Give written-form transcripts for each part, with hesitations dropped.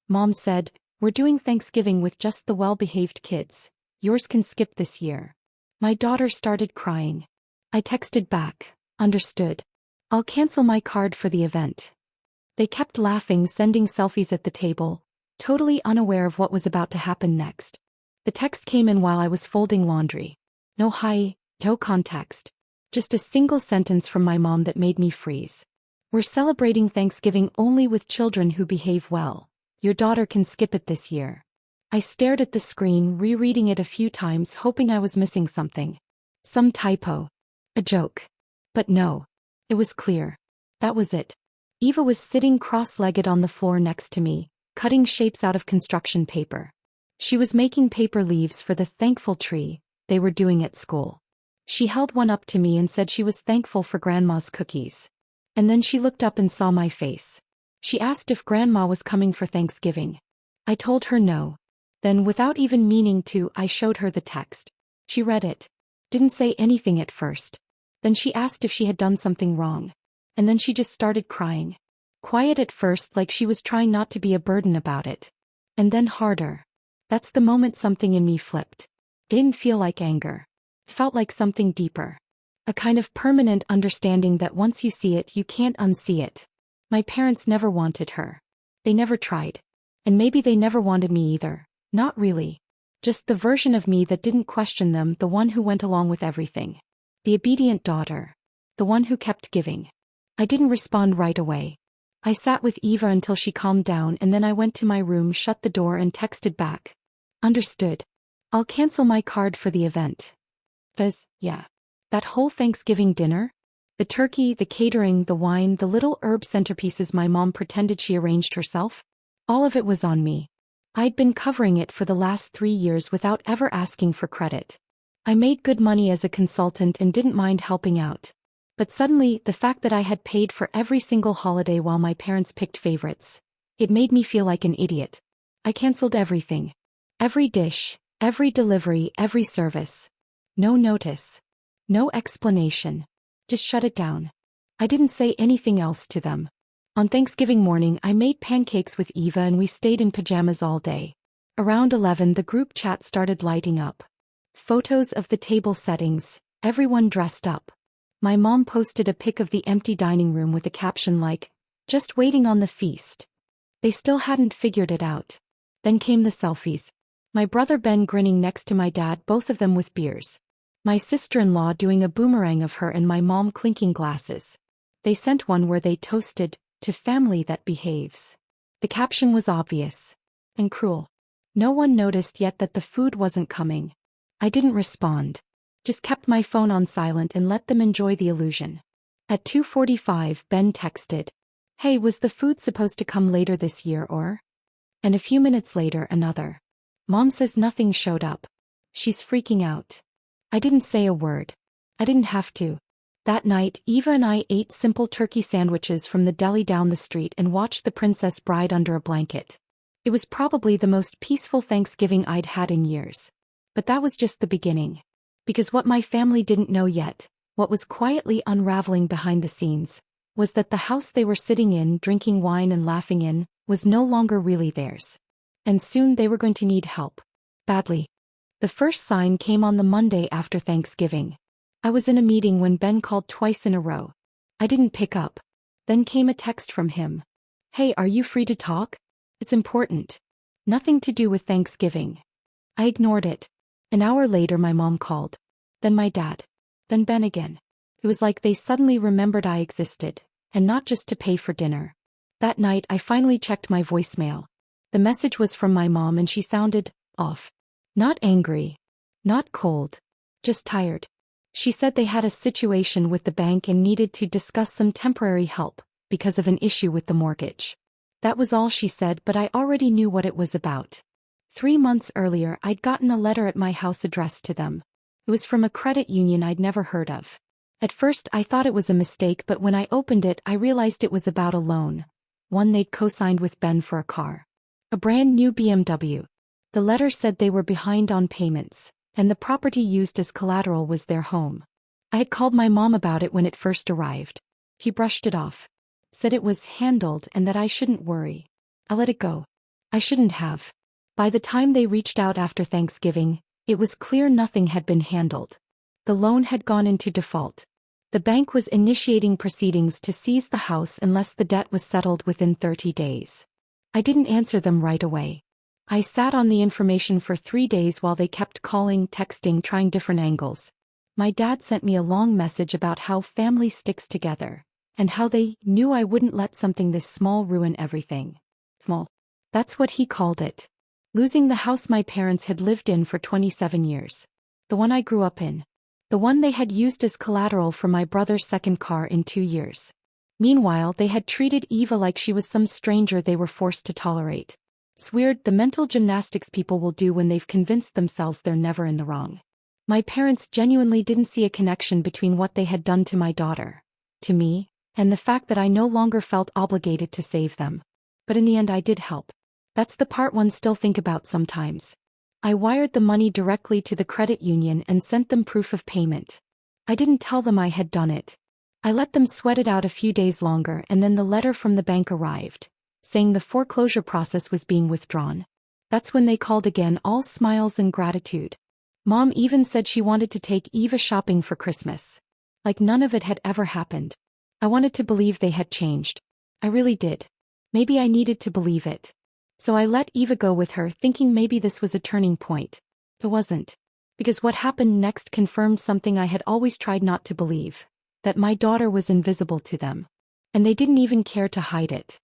Mom said, "We're doing Thanksgiving with just the well-behaved kids. Yours can skip this year." My daughter started crying. I texted back, "Understood. I'll cancel my card for the event." They kept laughing, sending selfies at the table, totally unaware of what was about to happen next. The text came in while I was folding laundry. No hi, no context. Just a single sentence from my mom that made me freeze. "We're celebrating Thanksgiving only with children who behave well. Your daughter can skip it this year." I stared at the screen, rereading it a few times, hoping I was missing something. Some typo. A joke. But no. It was clear. That was it. Eva was sitting cross-legged on the floor next to me, cutting shapes out of construction paper. She was making paper leaves for the thankful tree they were doing at school. She held one up to me and said she was thankful for Grandma's cookies. And then she looked up and saw my face. She asked if Grandma was coming for Thanksgiving. I told her no. Then, without even meaning to, I showed her the text. She read it. Didn't say anything at first. Then she asked if she had done something wrong. And then she just started crying. Quiet at first, like she was trying not to be a burden about it. And then harder. That's the moment something in me flipped. Didn't feel like anger. It felt like something deeper. A kind of permanent understanding that once you see it, you can't unsee it. My parents never wanted her. They never tried. And maybe they never wanted me either. Not really. Just the version of me that didn't question them, the one who went along with everything. The obedient daughter. The one who kept giving. I didn't respond right away. I sat with Eva until she calmed down, and then I went to my room, shut the door, and texted back. "Understood. I'll cancel my card for the event." Yeah. That whole Thanksgiving dinner? The turkey, the catering, the wine, the little herb centerpieces my mom pretended she arranged herself? All of it was on me. I'd been covering it for the last 3 years without ever asking for credit. I made good money as a consultant and didn't mind helping out. But suddenly, the fact that I had paid for every single holiday while my parents picked favorites, it made me feel like an idiot. I canceled everything. Every dish, every delivery, every service. No notice. No explanation. Just shut it down. I didn't say anything else to them. On Thanksgiving morning, I made pancakes with Eva and we stayed in pajamas all day. Around 11, the group chat started lighting up. Photos of the table settings, everyone dressed up. My mom posted a pic of the empty dining room with a caption like, "Just waiting on the feast." They still hadn't figured it out. Then came the selfies. My brother Ben grinning next to my dad, both of them with beers. My sister-in-law doing a boomerang of her and my mom clinking glasses. They sent one where they toasted, "To family that behaves." The caption was obvious. And cruel. No one noticed yet that the food wasn't coming. I didn't respond. Just kept my phone on silent and let them enjoy the illusion. At 2:45, Ben texted, "Hey, was the food supposed to come later this year or?" And a few minutes later, another. Mom says nothing showed up. She's freaking out. I didn't say a word. I didn't have to. That night, Eva and I ate simple turkey sandwiches from the deli down the street and watched The Princess Bride under a blanket. It was probably the most peaceful Thanksgiving I'd had in years. But that was just the beginning. Because what my family didn't know yet, what was quietly unraveling behind the scenes, was that the house they were sitting in, drinking wine and laughing in, was no longer really theirs. And soon they were going to need help. Badly. The first sign came on the Monday after Thanksgiving. I was in a meeting when Ben called twice in a row. I didn't pick up. Then came a text from him. "Hey, are you free to talk? It's important. Nothing to do with Thanksgiving." I ignored it. An hour later my mom called. Then my dad. Then Ben again. It was like they suddenly remembered I existed, and not just to pay for dinner. That night I finally checked my voicemail. The message was from my mom and she sounded off. Not angry. Not cold. Just tired. She said they had a situation with the bank and needed to discuss some temporary help, because of an issue with the mortgage. That was all she said, but I already knew what it was about. 3 months earlier I'd gotten a letter at my house addressed to them. It was from a credit union I'd never heard of. At first I thought it was a mistake, but when I opened it I realized it was about a loan. One they'd co-signed with Ben for a car. A brand new BMW. The letter said they were behind on payments, and the property used as collateral was their home. I had called my mom about it when it first arrived. He brushed it off. Said it was handled and that I shouldn't worry. I let it go. I shouldn't have. By the time they reached out after Thanksgiving, it was clear nothing had been handled. The loan had gone into default. The bank was initiating proceedings to seize the house unless the debt was settled within 30 days. I didn't answer them right away. I sat on the information for 3 days while they kept calling, texting, trying different angles. My dad sent me a long message about how family sticks together, and how they knew I wouldn't let something this small ruin everything. Small. That's what he called it. Losing the house my parents had lived in for 27 years. The one I grew up in. The one they had used as collateral for my brother's second car in 2 years. Meanwhile, they had treated Eva like she was some stranger they were forced to tolerate. It's weird, the mental gymnastics people will do when they've convinced themselves they're never in the wrong. My parents genuinely didn't see a connection between what they had done to my daughter, to me, and the fact that I no longer felt obligated to save them. But in the end I did help. That's the part one still think about sometimes. I wired the money directly to the credit union and sent them proof of payment. I didn't tell them I had done it. I let them sweat it out a few days longer, and then the letter from the bank arrived, saying the foreclosure process was being withdrawn. That's when they called again, all smiles and gratitude. Mom even said she wanted to take Eva shopping for Christmas. Like none of it had ever happened. I wanted to believe they had changed. I really did. Maybe I needed to believe it. So I let Eva go with her, thinking maybe this was a turning point. It wasn't. Because what happened next confirmed something I had always tried not to believe. That my daughter was invisible to them. And they didn't even care to hide it.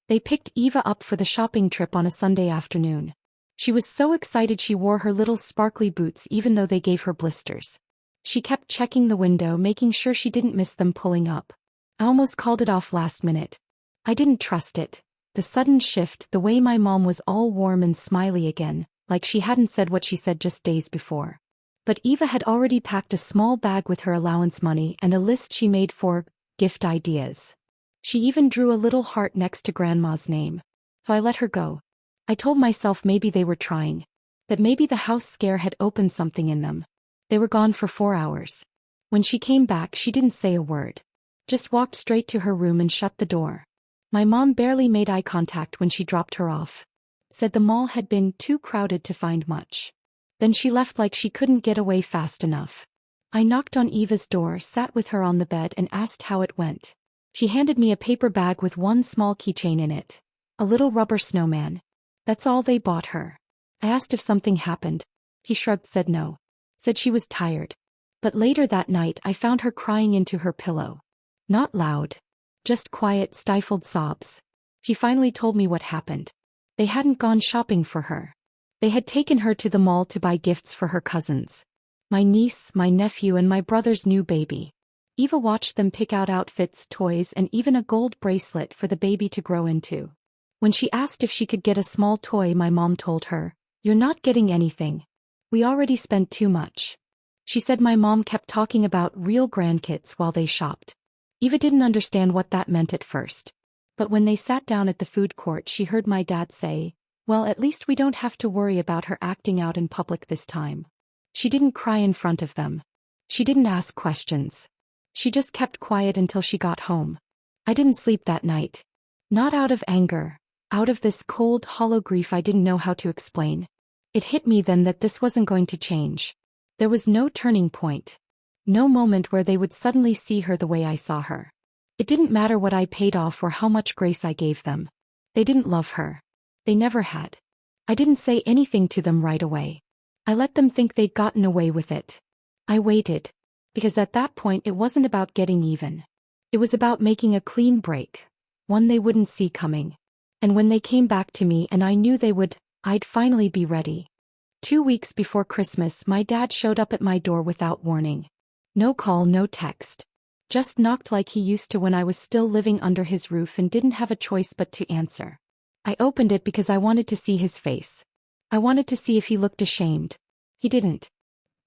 They picked Eva up for the shopping trip on a Sunday afternoon. She was so excited she wore her little sparkly boots even though they gave her blisters. She kept checking the window, making sure she didn't miss them pulling up. I almost called it off last minute. I didn't trust it. The sudden shift, the way my mom was all warm and smiley again, like she hadn't said what she said just days before. But Eva had already packed a small bag with her allowance money and a list she made for gift ideas. She even drew a little heart next to Grandma's name. So I let her go. I told myself maybe they were trying. That maybe the house scare had opened something in them. They were gone for 4 hours. When she came back, she didn't say a word. Just walked straight to her room and shut the door. My mom barely made eye contact when she dropped her off. Said the mall had been too crowded to find much. Then she left like she couldn't get away fast enough. I knocked on Eva's door, sat with her on the bed and asked how it went. She handed me a paper bag with one small keychain in it. A little rubber snowman. That's all they bought her. I asked if something happened. He shrugged, said no. Said she was tired. But later that night I found her crying into her pillow. Not loud. Just quiet, stifled sobs. She finally told me what happened. They hadn't gone shopping for her. They had taken her to the mall to buy gifts for her cousins. My niece, my nephew, and my brother's new baby. Eva watched them pick out outfits, toys, and even a gold bracelet for the baby to grow into. When she asked if she could get a small toy, my mom told her, "You're not getting anything. We already spent too much." She said my mom kept talking about real grandkids while they shopped. Eva didn't understand what that meant at first. But when they sat down at the food court, she heard my dad say, "Well, at least we don't have to worry about her acting out in public this time." She didn't cry in front of them. She didn't ask questions. She just kept quiet until she got home. I didn't sleep that night. Not out of anger. Out of this cold, hollow grief I didn't know how to explain. It hit me then that this wasn't going to change. There was no turning point. No moment where they would suddenly see her the way I saw her. It didn't matter what I paid off or how much grace I gave them. They didn't love her. They never had. I didn't say anything to them right away. I let them think they'd gotten away with it. I waited. Because at that point it wasn't about getting even. It was about making a clean break. One they wouldn't see coming. And when they came back to me and I knew they would, I'd finally be ready. 2 weeks before Christmas, my dad showed up at my door without warning. No call, no text. Just knocked like he used to when I was still living under his roof and didn't have a choice but to answer. I opened it because I wanted to see his face. I wanted to see if he looked ashamed. He didn't.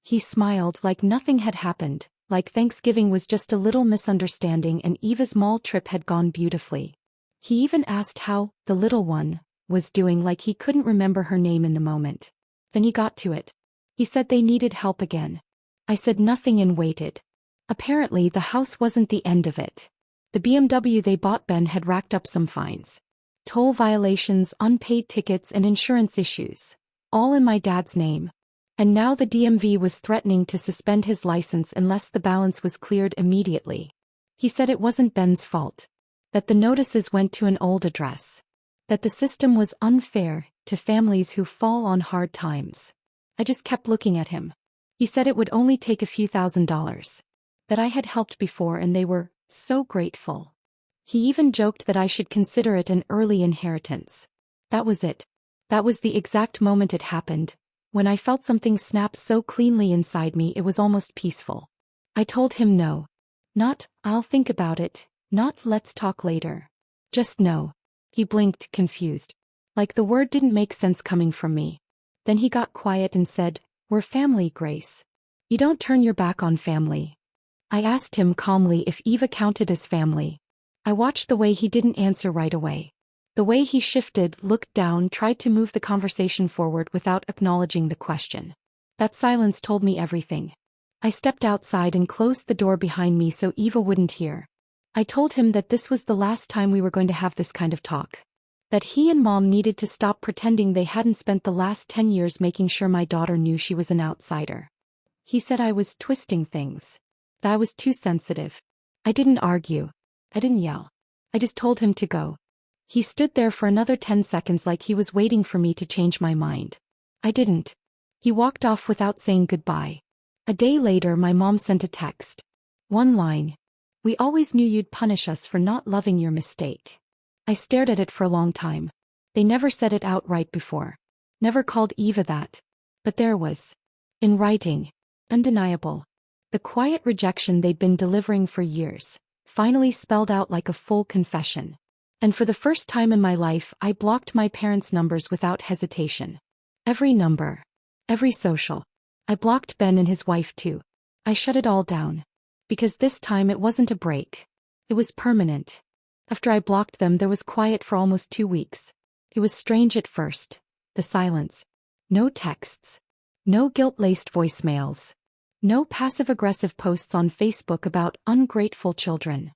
He smiled like nothing had happened, like Thanksgiving was just a little misunderstanding and Eva's mall trip had gone beautifully. He even asked how the little one was doing, like he couldn't remember her name in the moment. Then he got to it. He said they needed help again. I said nothing and waited. Apparently the house wasn't the end of it. The BMW they bought Ben had racked up some fines. Toll violations, unpaid tickets, and insurance issues. All in my dad's name. And now the DMV was threatening to suspend his license unless the balance was cleared immediately. He said it wasn't Ben's fault. That the notices went to an old address. That the system was unfair to families who fall on hard times. I just kept looking at him. He said it would only take a few $1,000s. That I had helped before and they were so grateful. He even joked that I should consider it an early inheritance. That was it. That was the exact moment it happened, when I felt something snap so cleanly inside me it was almost peaceful. I told him no. Not, I'll think about it, not let's talk later. Just no. He blinked, confused. Like the word didn't make sense coming from me. Then he got quiet and said, "We're family, Grace. You don't turn your back on family." I asked him calmly if Eva counted as family. I watched the way he didn't answer right away. The way he shifted, looked down, tried to move the conversation forward without acknowledging the question. That silence told me everything. I stepped outside and closed the door behind me so Eva wouldn't hear. I told him that this was the last time we were going to have this kind of talk. That he and Mom needed to stop pretending they hadn't spent the last 10 years making sure my daughter knew she was an outsider. He said I was twisting things. That I was too sensitive. I didn't argue. I didn't yell. I just told him to go. He stood there for another 10 seconds like he was waiting for me to change my mind. I didn't. He walked off without saying goodbye. A day later my mom sent a text. One line. "We always knew you'd punish us for not loving your mistake." I stared at it for a long time. They never said it outright before. Never called Eva that. But there was. In writing. Undeniable. The quiet rejection they'd been delivering for years, finally spelled out like a full confession. And for the first time in my life I blocked my parents' numbers without hesitation. Every number. Every social. I blocked Ben and his wife too. I shut it all down. Because this time it wasn't a break. It was permanent. After I blocked them there was quiet for almost 2 weeks. It was strange at first. The silence. No texts. No guilt-laced voicemails. No passive-aggressive posts on Facebook about ungrateful children.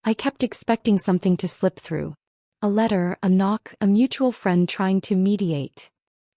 I kept expecting something to slip through. A letter, a knock, a mutual friend trying to mediate.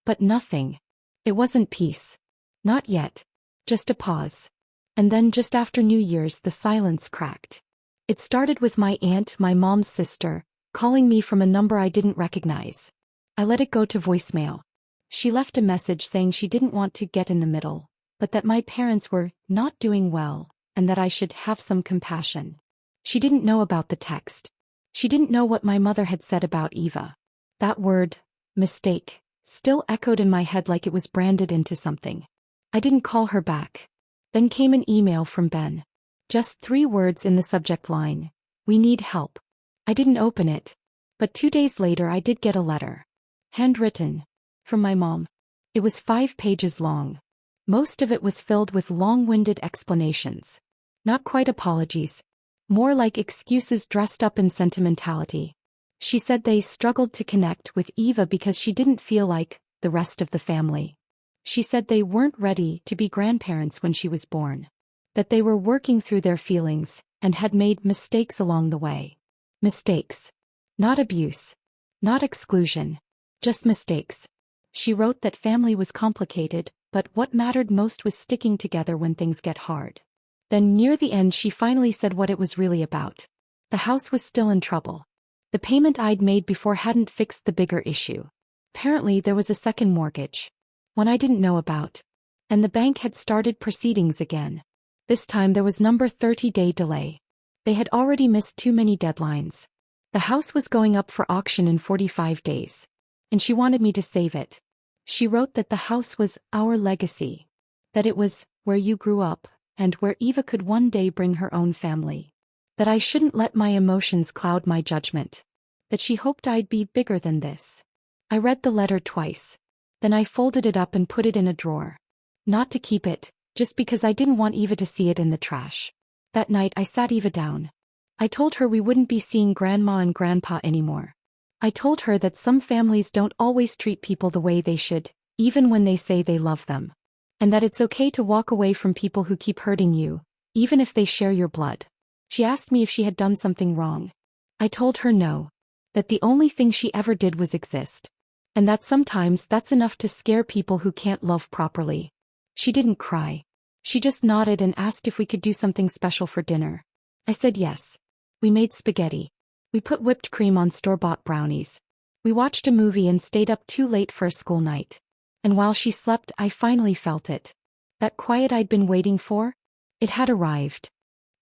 But nothing. It wasn't peace. Not yet. Just a pause. And then just after New Year's the silence cracked. It started with my aunt, my mom's sister, calling me from a number I didn't recognize. I let it go to voicemail. She left a message saying she didn't want to get in the middle, but that my parents were not doing well, and that I should have some compassion. She didn't know about the text. She didn't know what my mother had said about Eva. That word, mistake, still echoed in my head like it was branded into something. I didn't call her back. Then came an email from Ben. Just 3 words in the subject line. "We need help." I didn't open it. But 2 days later I did get a letter. Handwritten. From my mom. It was 5 pages long. Most of it was filled with long-winded explanations. Not quite apologies. More like excuses dressed up in sentimentality. She said they struggled to connect with Eva because she didn't feel like the rest of the family. She said they weren't ready to be grandparents when she was born. That they were working through their feelings and had made mistakes along the way. Mistakes. Not abuse. Not exclusion. Just mistakes. She wrote that family was complicated, but what mattered most was sticking together when things get hard. Then near the end she finally said what it was really about. The house was still in trouble. The payment I'd made before hadn't fixed the bigger issue. Apparently there was a second mortgage. One I didn't know about. And the bank had started proceedings again. This time there was number 30-day delay. They had already missed too many deadlines. The house was going up for auction in 45 days. And she wanted me to save it. She wrote that the house was our legacy. That it was where you grew up, and where Eva could one day bring her own family. That I shouldn't let my emotions cloud my judgment. That she hoped I'd be bigger than this. I read the letter twice. Then I folded it up and put it in a drawer. Not to keep it, just because I didn't want Eva to see it in the trash. That night I sat Eva down. I told her we wouldn't be seeing Grandma and Grandpa anymore. I told her that some families don't always treat people the way they should, even when they say they love them. And that it's okay to walk away from people who keep hurting you, even if they share your blood. She asked me if she had done something wrong. I told her no. That the only thing she ever did was exist. And that sometimes that's enough to scare people who can't love properly. She didn't cry. She just nodded and asked if we could do something special for dinner. I said yes. We made spaghetti. We put whipped cream on store-bought brownies. We watched a movie and stayed up too late for a school night. And while she slept, I finally felt it. That quiet I'd been waiting for? It had arrived.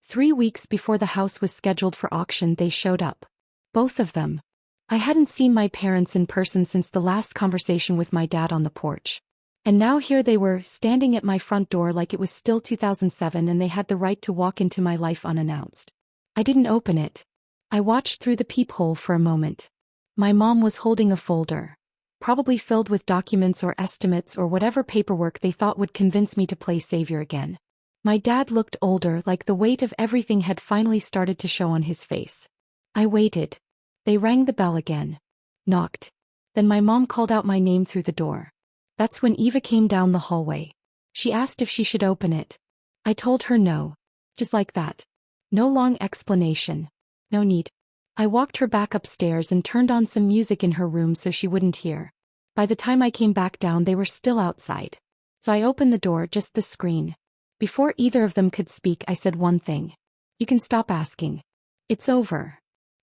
3 weeks before the house was scheduled for auction, they showed up. Both of them. I hadn't seen my parents in person since the last conversation with my dad on the porch. And now here they were, standing at my front door like it was still 2007 and they had the right to walk into my life unannounced. I didn't open it. I watched through the peephole for a moment. My mom was holding a folder, probably filled with documents or estimates or whatever paperwork they thought would convince me to play savior again. My dad looked older, like the weight of everything had finally started to show on his face. I waited. They rang the bell again. Knocked. Then my mom called out my name through the door. That's when Eva came down the hallway. She asked if she should open it. I told her no. Just like that. No long explanation. No need. I walked her back upstairs and turned on some music in her room so she wouldn't hear. By the time I came back down, they were still outside. So I opened the door, just the screen. Before either of them could speak, I said one thing. You can stop asking. It's over.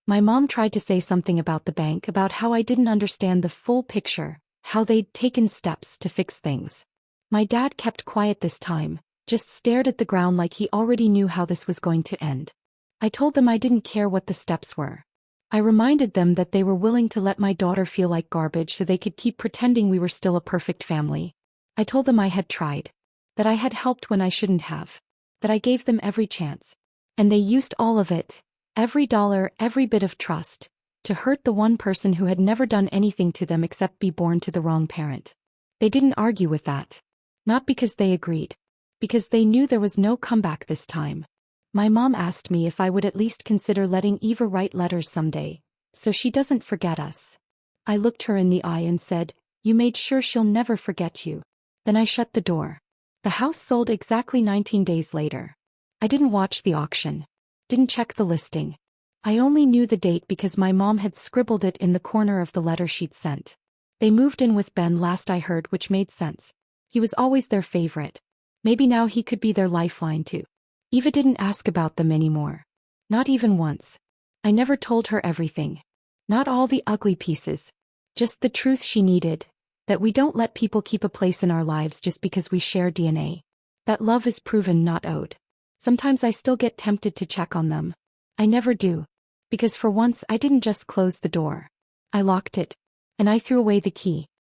My mom tried to say something about the bank, about how I didn't understand the full picture, how they'd taken steps to fix things. My dad kept quiet this time, just stared at the ground like he already knew how this was going to end. I told them I didn't care what the steps were. I reminded them that they were willing to let my daughter feel like garbage so they could keep pretending we were still a perfect family. I told them I had tried. That I had helped when I shouldn't have. That I gave them every chance. And they used all of it, every dollar, every bit of trust, to hurt the one person who had never done anything to them except be born to the wrong parent. They didn't argue with that. Not because they agreed. Because they knew there was no comeback this time. My mom asked me if I would at least consider letting Eva write letters someday, so she doesn't forget us. I looked her in the eye and said, "You made sure she'll never forget you." Then I shut the door. The house sold exactly 19 days later. I didn't watch the auction. Didn't check the listing. I only knew the date because my mom had scribbled it in the corner of the letter she'd sent. They moved in with Ben last I heard, which made sense. He was always their favorite. Maybe now he could be their lifeline too. Eva didn't ask about them anymore. Not even once. I never told her everything. Not all the ugly pieces. Just the truth she needed. That we don't let people keep a place in our lives just because we share DNA. That love is proven, not owed. Sometimes I still get tempted to check on them. I never do. Because for once I didn't just close the door. I locked it. And I threw away the key.